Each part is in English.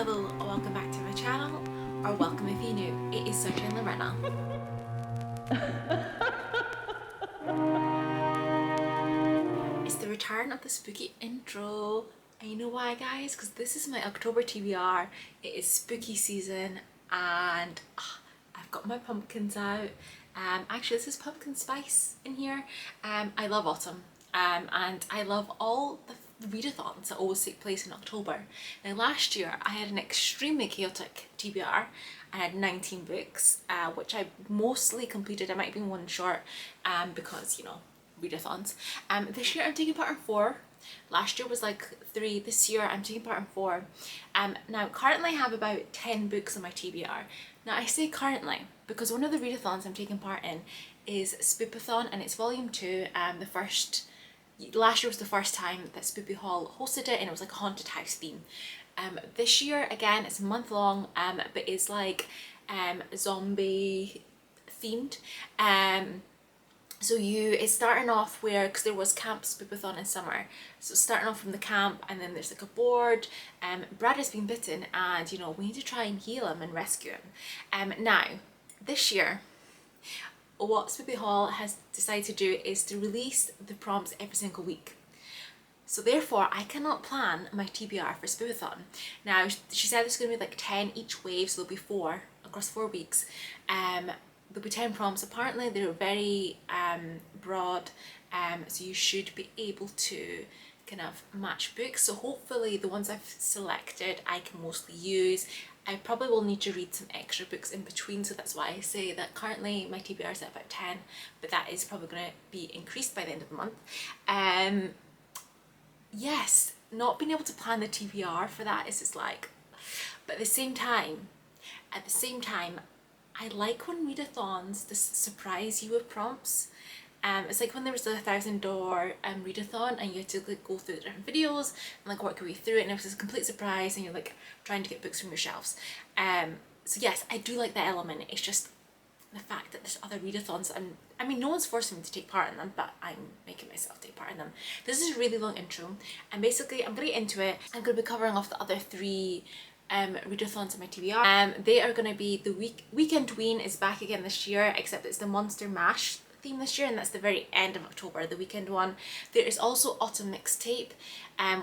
Hello or welcome back to my channel, or welcome if you're new. It is Sophie and Lorena. It's the return of the spooky intro. And you know why, guys? Because this is my October TBR. It is spooky season and I've got my pumpkins out. Actually, this is pumpkin spice in here. I love autumn and I love all the readathons that always take place in October. Now last year I had an extremely chaotic TBR. I had 19 books, which I mostly completed. I might have been one short because, you know, readathons. This year I'm taking part in 4. Last year was like 3. This year I'm taking part in 4. Now currently I have about 10 books on my TBR. Now I say currently because one of the readathons I'm taking part in is Spoopathon, and it's volume 2. Last year was the first time that Spoopy Hall hosted it, and it was like a haunted house theme. This year again it's a month long, but it's like zombie themed. So it's starting off where, because there was Camp Spoopathon in summer, so starting off from the camp, and then there's like a board. Brad has been bitten, and you know, we need to try and heal him and rescue him. Now this year what Spoopy Hall has decided to do is to release the prompts every single week. So therefore I cannot plan my TBR for Spoopathon. Now she said there's going to be like 10 each wave, so there'll be 4 across 4 weeks. There'll be 10 prompts. Apparently they're very broad, so you should be able to kind of match books. So hopefully the ones I've selected I can mostly use. I probably will need to read some extra books in between, so that's why I say that currently my TBR is at about 10, but that is probably going to be increased by the end of the month. Yes, not being able to plan the TBR for that is just like, but at the same time, I like when readathons just surprise you with prompts. It's like when there was the 1,000 door readathon, and you had to like go through the different videos and like work your way through it, and it was this complete surprise, and you're like trying to get books from your shelves. So yes, I do like that element. It's just the fact that there's other readathons, and I mean no one's forcing me to take part in them, but I'm making myself take part in them. This is a really long intro, and basically I'm gonna get into it. I'm gonna be covering off the other 3 readathons in my TBR. They are going to be the Weekendween is back again this year, except it's the Monster Mash theme this year, and that's the very end of October, the weekend one. There is also Autumn Mixtape,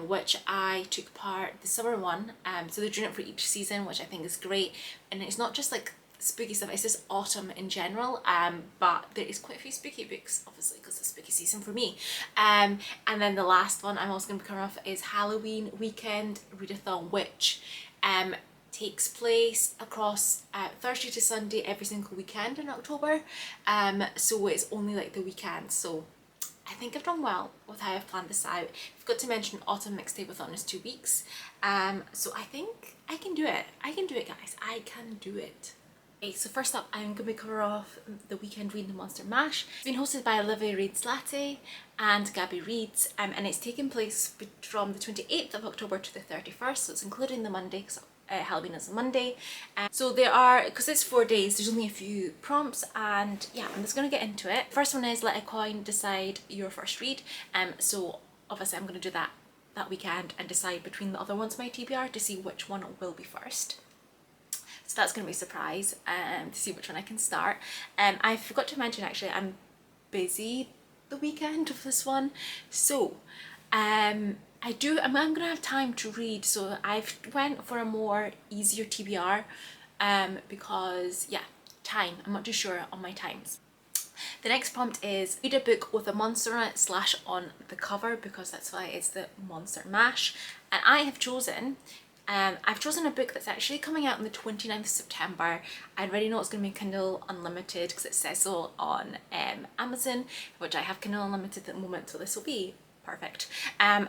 which I took part, the summer one, so they're doing it for each season, which I think is great. And it's not just like spooky stuff, it's just autumn in general, but there is quite a few spooky books, obviously, because it's spooky season for me. And then the last one I'm also going to be covering off is Halloween Weekend Readathon, which takes place across Thursday to Sunday every single weekend in October. So it's only like the weekend, so I think I've done well with how I've planned this out. I've got to mention Autumn Mixtape-a-thon is 2 weeks, so I think I can do it. I can do it, guys. I can do it. Okay, so first up I'm going to cover off the Weekendween, the Monster Mash. It's been hosted by Olivia Reid-Slaty and Gabby Reeds, and it's taken place from the 28th of October to the 31st, so it's including the Monday, because Halloween is a Monday. So there are, because it's 4 days, there's only a few prompts, and yeah, I'm just going to get into it. First one is let a coin decide your first read. So obviously I'm going to do that weekend and decide between the other ones in my TBR to see which one will be first. So that's going to be a surprise, to see which one I can start. I forgot to mention, actually, I'm busy the weekend of this one, so I'm going to have time to read, so I've went for a more easier TBR, because yeah, time, I'm not too sure on my times. The next prompt is read a book with a monster on it / on the cover, because that's why it's the Monster Mash, and I have chosen I've chosen a book that's actually coming out on the 29th of September. I already know it's going to be Kindle Unlimited because it says so on Amazon, which I have Kindle Unlimited at the moment, so this will be perfect.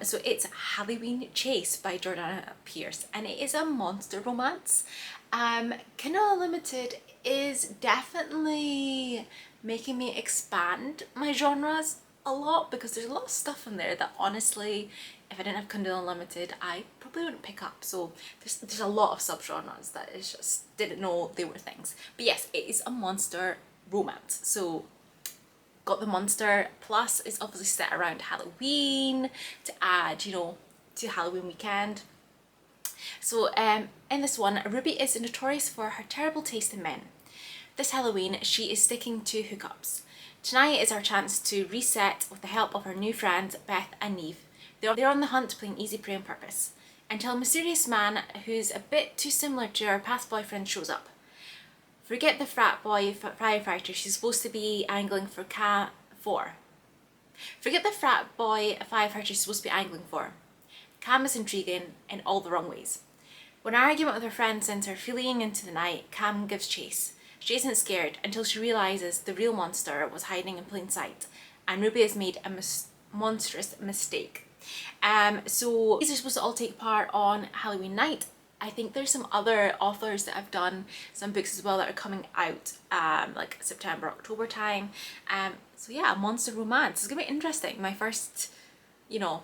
So it's Halloween Chase by Jordana Pierce, and it is a monster romance. Kindle Unlimited is definitely making me expand my genres a lot, because there's a lot of stuff in there that honestly, if I didn't have Kindle Unlimited, I probably wouldn't pick up. So there's a lot of subgenres that I just didn't know they were things. But yes, it is a monster romance. So got the monster, plus it's obviously set around Halloween to add, you know, to Halloween weekend. So in this one, Ruby is notorious for her terrible taste in men. This Halloween, she is sticking to hookups. Tonight is our chance to reset with the help of her new friends, Beth and Neve. They're on the hunt playing easy prey on purpose, until a mysterious man who's a bit too similar to her past boyfriend shows up. Forget the frat boy firefighter she's supposed to be angling for Forget the frat boy firefighter she's supposed to be angling for. Cam is intriguing in all the wrong ways. When an argument with her friend sends her fleeing into the night, Cam gives chase. She isn't scared until she realises the real monster was hiding in plain sight, and Ruby has made a monstrous mistake. So these are supposed to all take part on Halloween night. I think there's some other authors that have done some books as well that are coming out like September, October time. So yeah, monster romance. It's gonna be interesting. My first, you know,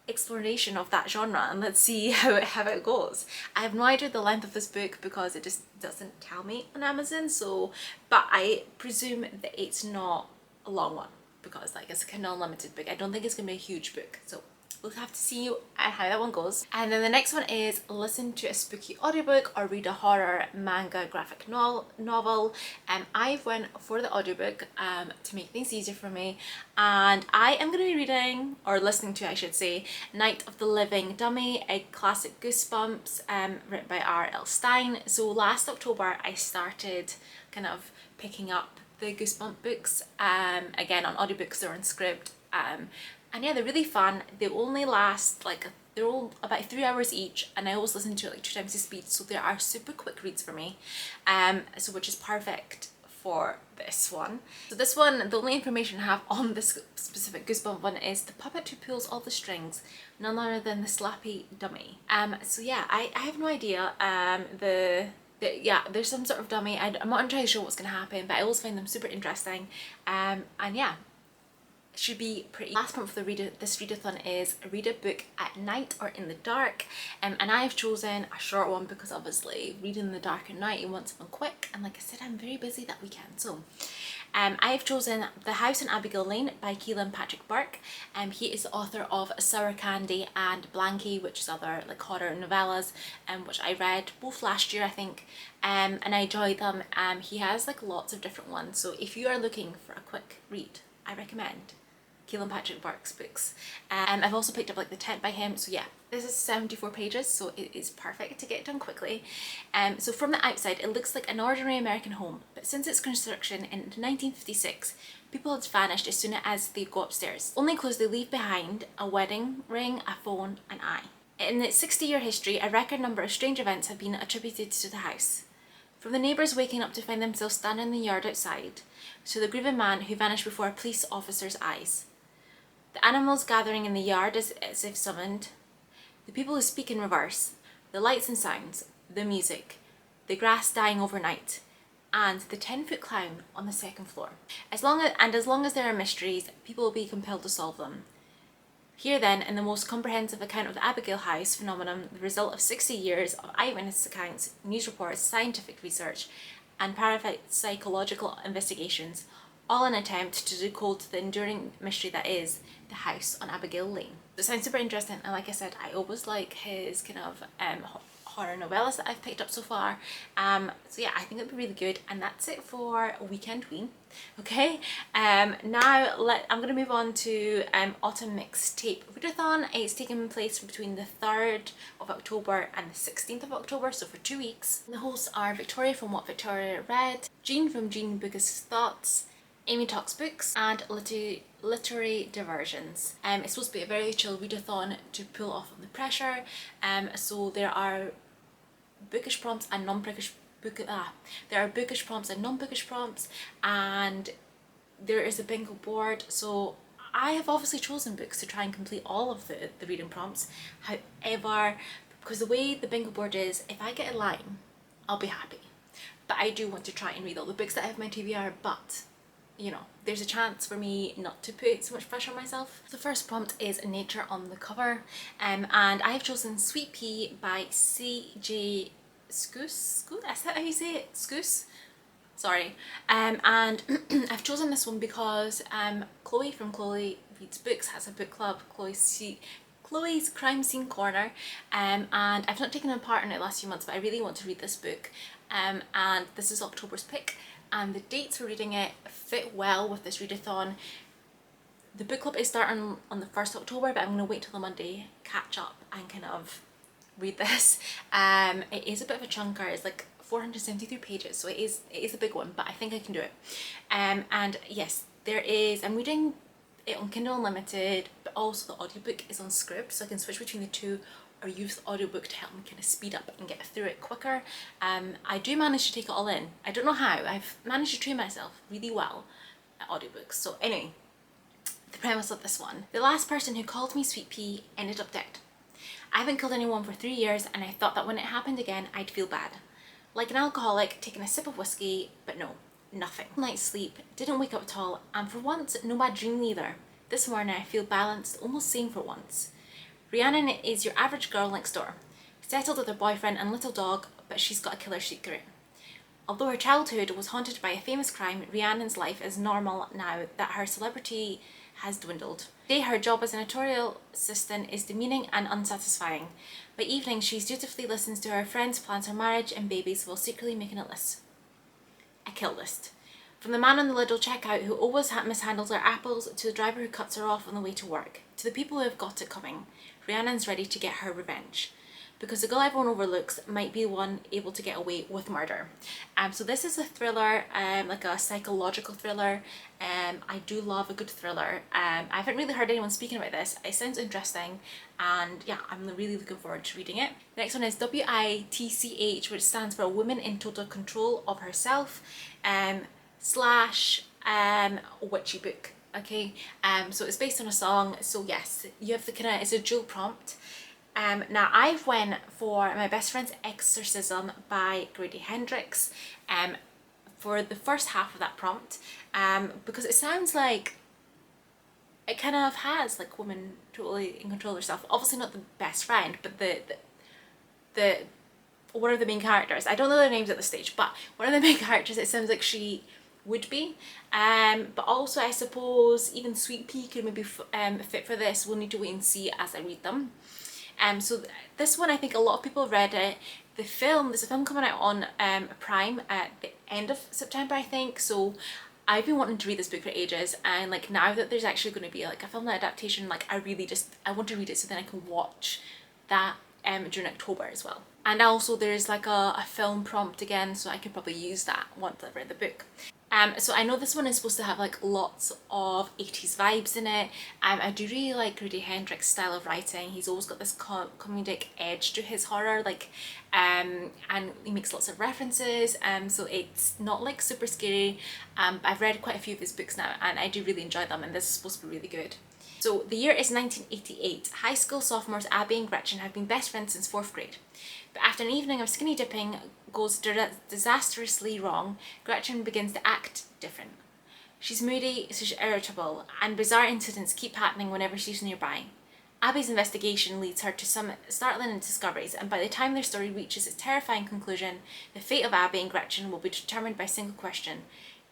exploration of that genre, and let's see how it goes. I have no idea the length of this book because it just doesn't tell me on Amazon, so but I presume that it's not a long one because like it's a kind of unlimited book. I don't think it's gonna be a huge book, so we'll have to see how that one goes. And then the next one is listen to a spooky audiobook or read a horror manga graphic novel. I've went for the audiobook to make things easier for me, and I am going to be reading, or listening to I should say, Night of the Living Dummy, a classic Goosebumps written by R.L. Stine. So last October I started kind of picking up the Goosebump books again on audiobooks or on script. And yeah, they're really fun. They only last like, they're all about 3 hours each, and I always listen to it like 2 times the speed, so they are super quick reads for me, so which is perfect for this one. So this one, the only information I have on this specific Goosebump one is the puppet who pulls all the strings, none other than the slappy dummy. So yeah, I have no idea. Yeah, there's some sort of dummy. I'm not entirely sure what's going to happen, but I always find them super interesting. And yeah, should be pretty. Last point for this readathon is read a book at night or in the dark, and I have chosen a short one because obviously reading in the dark at night you want something quick, and like I said, I'm very busy that weekend. So I have chosen The House in Abigail Lane by Keelan Patrick Burke. He is the author of Sour Candy and Blanky, which is other like horror novellas, which I read both last year I think, and I enjoyed them. He has like lots of different ones, so if you are looking for a quick read, I recommend Keelan Patrick Burke's books. I've also picked up like The Tent by him, so yeah, this is 74 pages, so it is perfect to get done quickly. So from the outside it looks like an ordinary American home, but since its construction in 1956, people had vanished as soon as they go upstairs. Only clothes they leave behind: a wedding ring, a phone, an eye. In its 60-year history, a record number of strange events have been attributed to the house. From the neighbours waking up to find themselves standing in the yard outside, to the grieving man who vanished before a police officer's eyes. The animals gathering in the yard as if summoned, the people who speak in reverse, the lights and sounds, the music, the grass dying overnight, and the 10-foot clown on the second floor. As long as there are mysteries, people will be compelled to solve them. Here then, in the most comprehensive account of the Abigail House phenomenon, the result of 60 years of eyewitness accounts, news reports, scientific research, and parapsychological investigations, all in an attempt to decode the enduring mystery that is the house on Abigail Lane. It sounds super interesting, and like I said, I always like his kind of horror novellas that I've picked up so far. So yeah, I think it'd be really good, and that's it for Weekendween. Okay, now I'm going to move on to Autumn Mixtape Readathon. It's taking place between the 3rd of October and the 16th of October, so for 2 weeks. The hosts are Victoria from What Victoria Read, Jean from Jean Bookus Thoughts, Amy Talks Books, and Literary Diversions. It's supposed to be a very chill readathon to pull off on the pressure. So there are bookish prompts and non-bookish prompts, and there is a bingo board. So I have obviously chosen books to try and complete all of the reading prompts. However, because the way the bingo board is, if I get a line, I'll be happy. But I do want to try and read all the books that I have in my TBR, but you know, there's a chance for me not to put so much pressure on myself. The first prompt is nature on the cover, and I have chosen Sweet Pea by C.J. Scoose? Is that how you say it? Scoose? Sorry. And I've chosen this one because Chloe from Chloe Reads Books has a book club, Chloe's Crime Scene Corner, and I've not taken a part in it the last few months, but I really want to read this book, and this is October's pick, and the dates for reading it fit well with this readathon. The book club is starting on the 1st of October, but I'm going to wait till the Monday, catch up and kind of read this. It is a bit of a chunker. It's like 473 pages, so it is a big one, but I think I can do it. And yes, I'm reading it on Kindle Unlimited, but also the audiobook is on Scribd, so I can switch between the two or use the audiobook to help me kind of speed up and get through it quicker. I do manage to take it all in. I don't know how. I've managed to train myself really well at audiobooks. So anyway, the premise of this one. The last person who called me Sweet Pea ended up dead. I haven't killed anyone for 3 years, and I thought that when it happened again, I'd feel bad. Like an alcoholic taking a sip of whiskey, but no, nothing. Night's sleep, didn't wake up at all, and for once, no bad dream either. This morning I feel balanced, almost sane for once. Rhiannon is your average girl next door. Settled with her boyfriend and little dog, but she's got a killer secret. Although her childhood was haunted by a famous crime, Rhiannon's life is normal now that her celebrity has dwindled. Today her job as a notarial assistant is demeaning and unsatisfying. By evening she dutifully listens to her friends' plans for marriage and babies while secretly making a list. A kill list. From the man on the Lidl checkout who always mishandles her apples, to the driver who cuts her off on the way to work, to the people who have got it coming, Rhiannon's ready to get her revenge. Because the girl everyone overlooks might be the one able to get away with murder. So this is a thriller, like a psychological thriller. I do love a good thriller. I haven't really heard anyone speaking about this. It sounds interesting, and yeah, I'm really looking forward to reading it. The next one is WITCH, which stands for Woman in Total Control of Herself, / witchy book. Okay, so it's based on a song. So yes, you have the kind of, it's a dual prompt. Now I've went for My Best Friend's Exorcism by Grady Hendrix for the first half of that prompt, because it sounds like it kind of has like woman totally in control of herself. Obviously not the best friend, but the one of the main characters. I don't know their names at this stage, but one of the main characters, it sounds like she would be. But also I suppose even Sweet Pea could maybe fit for this. We'll need to wait and see as I read them. So this one, I think a lot of people have read it. There's a film coming out on Prime at the end of September, I think. So I've been wanting to read this book for ages, and like now that there's actually going to be like a film adaptation, like I want to read it so then I can watch that during October as well. And also there's like a film prompt again, so I could probably use that once I've read the book. So I know this one is supposed to have like lots of 80s vibes in it. I do really like Grady Hendrix's style of writing. He's always got this comedic edge to his horror, like, and he makes lots of references. So it's not like super scary. I've read quite a few of his books now, and I do really enjoy them, and this is supposed to be really good. So the year is 1988. High school sophomores Abby and Gretchen have been best friends since 4th grade. But after an evening of skinny dipping goes disastrously wrong, Gretchen begins to act different. She's moody, she's irritable, and bizarre incidents keep happening whenever she's nearby. Abby's investigation leads her to some startling discoveries, and by the time their story reaches its terrifying conclusion, the fate of Abby and Gretchen will be determined by a single question: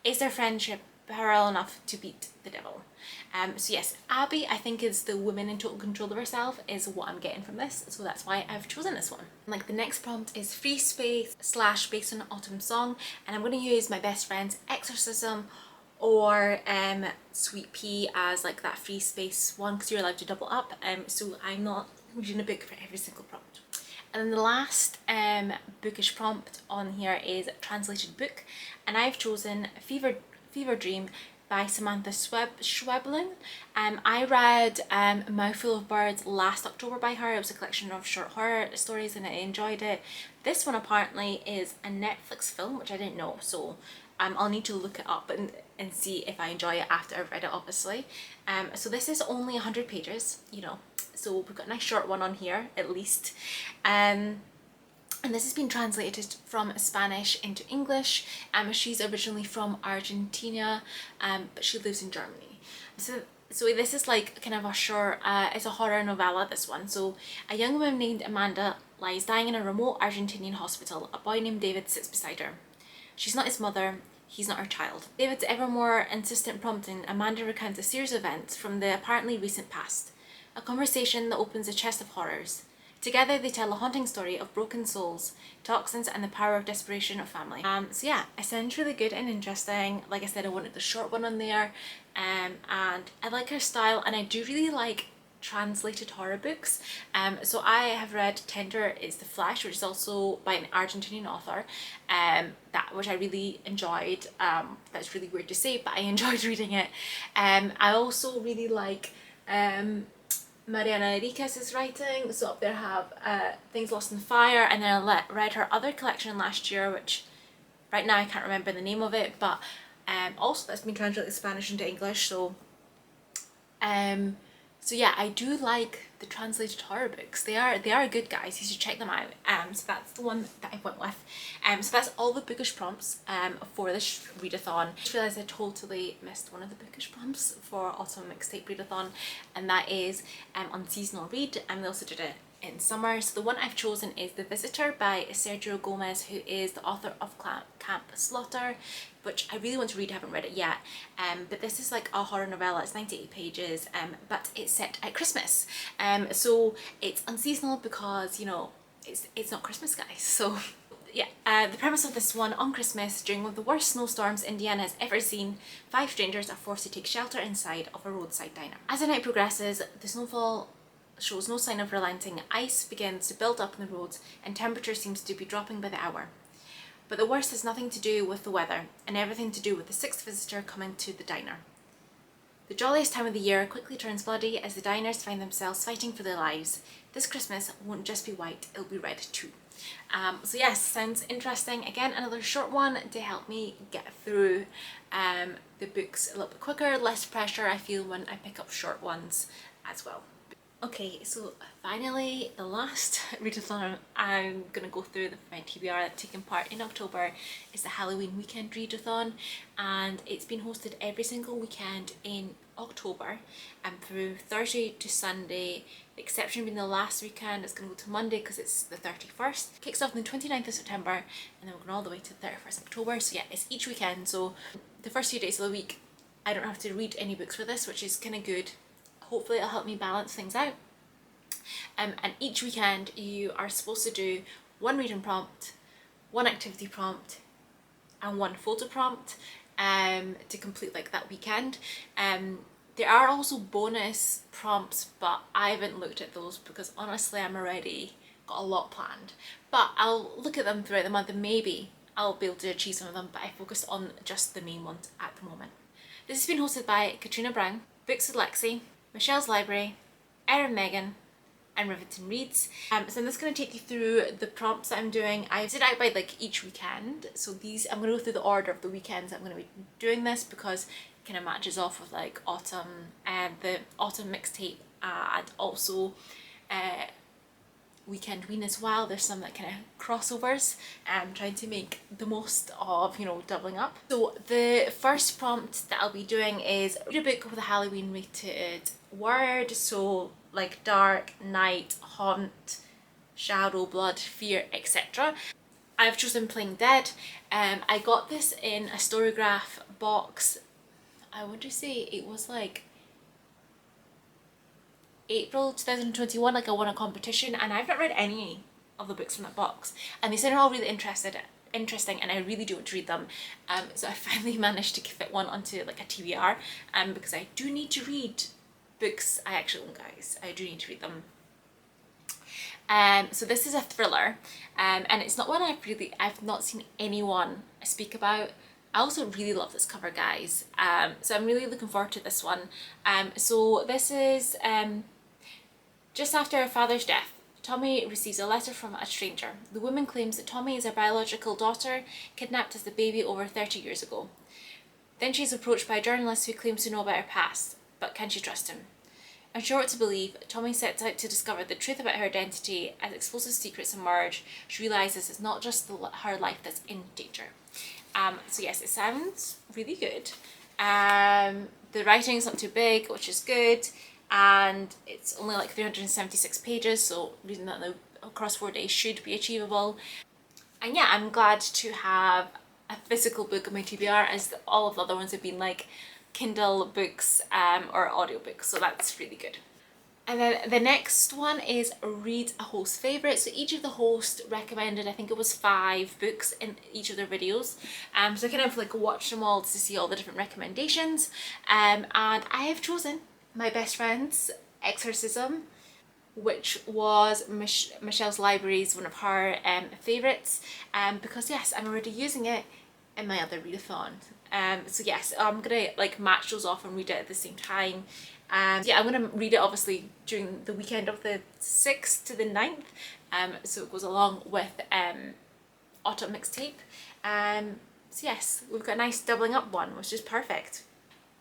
is their friendship powerful enough to beat the devil? So yes, Abby, I think, is the woman in total control of herself, is what I'm getting from this, so that's why I've chosen this one. Like, the next prompt is free space / based on an autumn song, and I'm going to use My Best Friend's Exorcism or Sweet Pea as like that free space one, because you're allowed to double up, so I'm not reading a book for every single prompt. And then the last bookish prompt on here is translated book, and I've chosen Fever Dream by Samantha Schweblin. I read Mouthful of Birds last October by her. It was a collection of short horror stories and I enjoyed it. This one apparently is a Netflix film, which I didn't know, so I'll need to look it up and see if I enjoy it after I've read it, obviously. So this is only 100 pages, you know, so we've got a nice short one on here at least. And this has been translated from Spanish into English. She's originally from Argentina, but she lives in Germany. So this is like kind of a short, it's a horror novella, this one. So a young woman named Amanda lies dying in a remote Argentinian hospital. A boy named David sits beside her. She's not his mother, he's not her child. David's ever more insistent prompting, Amanda recounts a series of events from the apparently recent past. a conversation that opens a chest of horrors. Together they tell a haunting story of broken souls, toxins and the power of desperation of family. So yeah, it sounds really good and interesting. Like I said, I wanted the short one on there, and I like her style, and I do really like translated horror books. So I have read Tender is the Flesh, which is also by an Argentinian author, which I really enjoyed. That's really weird to say, but I enjoyed reading it. I also really like Mariana Enriquez's writing. So up there I have Things Lost in Fire, and then I read her other collection last year, which right now I can't remember the name of it, but also that's been translated Spanish into English. So yeah, I do like the translated horror books. They are good, guys. You should check them out. So that's the one that I went with. So that's all the bookish prompts for this readathon. I just realised I totally missed one of the bookish prompts for Autumn Mixtape Readathon, and that is Unseasonal Read, and we also did it in summer. So the one I've chosen is The Visitor by Sergio Gomez, who is the author of Camp Slaughter, which I really want to read. I haven't read it yet, but this is like a horror novella. It's 98 pages, but it's set at Christmas, so it's unseasonal because, you know, it's not Christmas, guys. So yeah, the premise of this one: on Christmas, during one of the worst snowstorms Indiana has ever seen, 5 strangers are forced to take shelter inside of a roadside diner. As the night progresses, the snowfall shows no sign of relenting. Ice begins to build up in the roads, and temperature seems to be dropping by the hour. But the worst has nothing to do with the weather, and everything to do with the 6th visitor coming to the diner. The jolliest time of the year quickly turns bloody as the diners find themselves fighting for their lives. This Christmas won't just be white, it'll be red too. So yes, sounds interesting. Again, another short one to help me get through the books a little bit quicker, less pressure I feel when I pick up short ones as well. Okay, so finally the last readathon I'm going to go through, my TBR that's taken part in October, is the Halloween weekend readathon, and it's been hosted every single weekend in October and through Thursday to Sunday, the exception being the last weekend. It's going to go to Monday because it's the 31st. It kicks off on the 29th of September and then we're going all the way to the 31st of October. So yeah, it's each weekend, so the first few days of the week I don't have to read any books for this, which is kind of good. Hopefully it'll help me balance things out. And each weekend you are supposed to do one reading prompt, one activity prompt and one photo prompt to complete like that weekend. There are also bonus prompts, but I haven't looked at those because honestly I'm already got a lot planned, but I'll look at them throughout the month and maybe I'll be able to achieve some of them, but I focused on just the main ones at the moment. This has been hosted by Katrina Brown, Books with Lexi, Michelle's Library, Erin Megan and Riverton Reads. So I'm just going to take you through the prompts that I'm doing. I did it out by like each weekend, so these I'm going to go through the order of the weekends I'm going to be doing this because it kind of matches off with like autumn and the autumn mixtape and also Weekendween as well. There's some that kind of crossovers. I'm trying to make the most of, you know, doubling up. So the first prompt that I'll be doing is read a book with a Halloween rated word, so like dark, night, haunt, shadow, blood, fear, etc. I've chosen Playing Dead. I got this in a Storygraph box. I want to say it was like April 2021, like I won a competition, and I've not read any of the books from that box, and they sound all really interesting and I really do want to read them. So I finally managed to fit one onto like a TBR because I do need to read books I actually own, guys. I do need to read them. So this is a thriller, and it's not one I've not seen anyone speak about. I also really love this cover, guys. So I'm really looking forward to this one. So this is just after her father's death, Tommy receives a letter from a stranger. The woman claims that Tommy is her biological daughter, kidnapped as a baby over 30 years ago. Then she is approached by a journalist who claims to know about her past, but can she trust him? Unsure what to believe, Tommy sets out to discover the truth about her identity. As explosive secrets emerge, she realises it's not just her life that's in danger. So yes, it sounds really good. The writing's not too big, which is good, and it's only like 376 pages, so reading that across 4 days should be achievable. And yeah, I'm glad to have a physical book on my TBR, as all of the other ones have been like Kindle books or audiobooks, so that's really good. And then the next one is read a host favourite. So each of the hosts recommended, I think it was 5 books in each of their videos. So I kind of like watched them all to see all the different recommendations. And I have chosen my best friend's Exorcism, which was Michelle's Library's one of her favourites. Because yes, I'm already using it in my other readathon. So yes, I'm gonna like match those off and read it at the same time. Yeah, I'm gonna read it obviously during the weekend of the 6th to the 9th. So it goes along with Autumn Mixtape. So yes, we've got a nice doubling up one, which is perfect.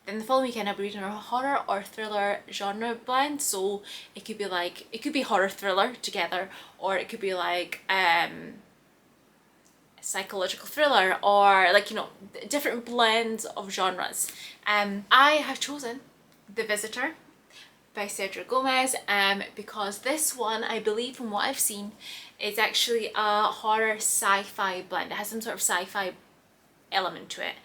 Then the following weekend I'll be reading a horror or thriller genre blend. So it could be horror thriller together, or it could be like psychological thriller, or like, you know, different blends of genres. I have chosen The Visitor by Cedric Gomez because this one, I believe from what I've seen, is actually a horror sci-fi blend. It has some sort of sci-fi element to it.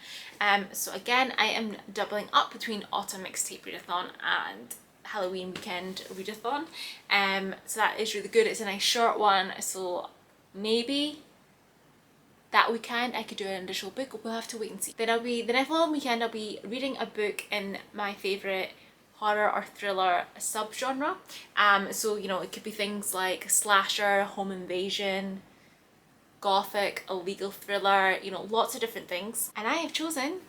So again, I am doubling up between Autumn Mixtape Readathon and Halloween Weekend Readathon. So that is really good. It's a nice short one, so maybe that weekend I could do an additional book. We'll have to wait and see. Then the next following weekend I'll be reading a book in my favourite horror or thriller subgenre. So you know, it could be things like slasher, home invasion, gothic, a legal thriller, you know, lots of different things. And I have chosen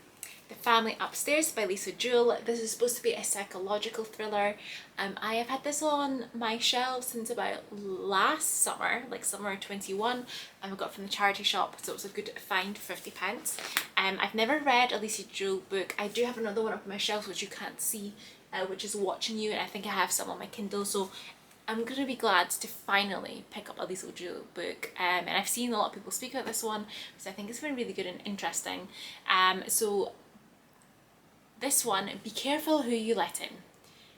The Family Upstairs by Lisa Jewell. This is supposed to be a psychological thriller. I have had this on my shelf since about last summer, like summer 21, and I got it from the charity shop, so it was a good find for 50p. I've never read a Lisa Jewell book. I do have another one up on my shelf which you can't see, which is Watching You, and I think I have some on my Kindle, so I'm going to be glad to finally pick up a Lisa Jewell book. And I've seen a lot of people speak about this one, so I think it's been really good and interesting. So this one, be careful who you let in.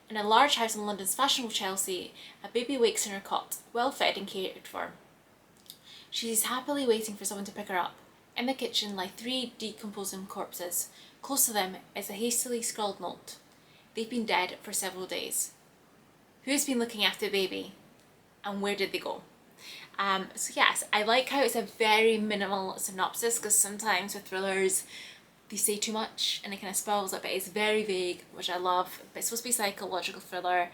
In a large house in London's fashionable Chelsea, a baby wakes in her cot, well fed and catered for. She is happily waiting for someone to pick her up. In the kitchen lie 3 decomposing corpses. Close to them is a hastily scrawled note. They've been dead for several days. Who's been looking after the baby? And where did they go? So yes, I like how it's a very minimal synopsis, because sometimes with thrillers they say too much and it kind of spoils it, but it's very vague, which I love. But it's supposed to be a psychological thriller.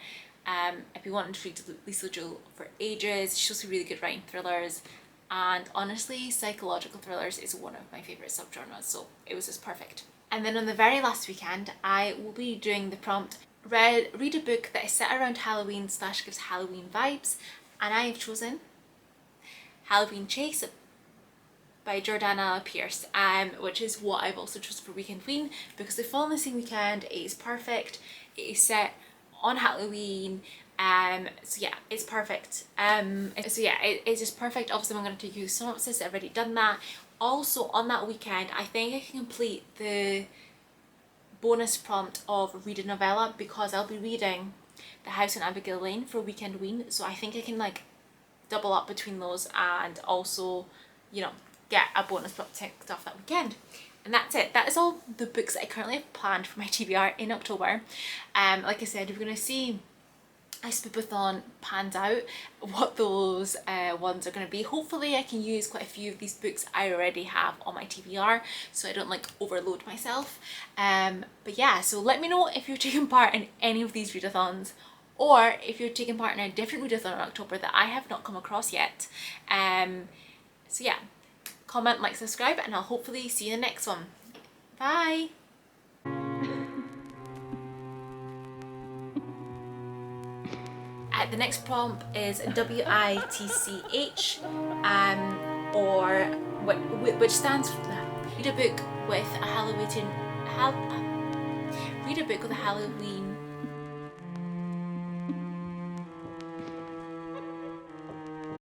I've been wanting to read Lisa Jewell for ages. She's also really good writing thrillers, and honestly psychological thrillers is one of my favourite subgenres, so it was just perfect. And then on the very last weekend I will be doing the prompt read a book that is set around Halloween / gives Halloween vibes, and I have chosen Halloween Chase by Jordana Pierce, which is what I've also chosen for Weekendween, because they fall on the same weekend. It is perfect. It is set on Halloween, so yeah, it's perfect. So yeah, it's just perfect. Obviously I'm going to take you through synopsis. I've already done that. Also on that weekend I think I can complete the bonus prompt of read a novella, because I'll be reading The House in Abigail Lane for Weekendween, so I think I can like double up between those and also, you know, get a bonus prompt ticked off that weekend. And that's it. That is all the books that I currently have planned for my TBR in October. Like I said, we're going to see as Spoopathon pans out what those ones are going to be. Hopefully I can use quite a few of these books I already have on my TBR, so I don't like overload myself. But yeah, so let me know if you're taking part in any of these readathons, or if you're taking part in a different readathon in October that I have not come across yet. So yeah, comment, like, subscribe, and I'll hopefully see you in the next one. Bye! The next prompt is WITCH, or which stands for that. Read a book with a Halloween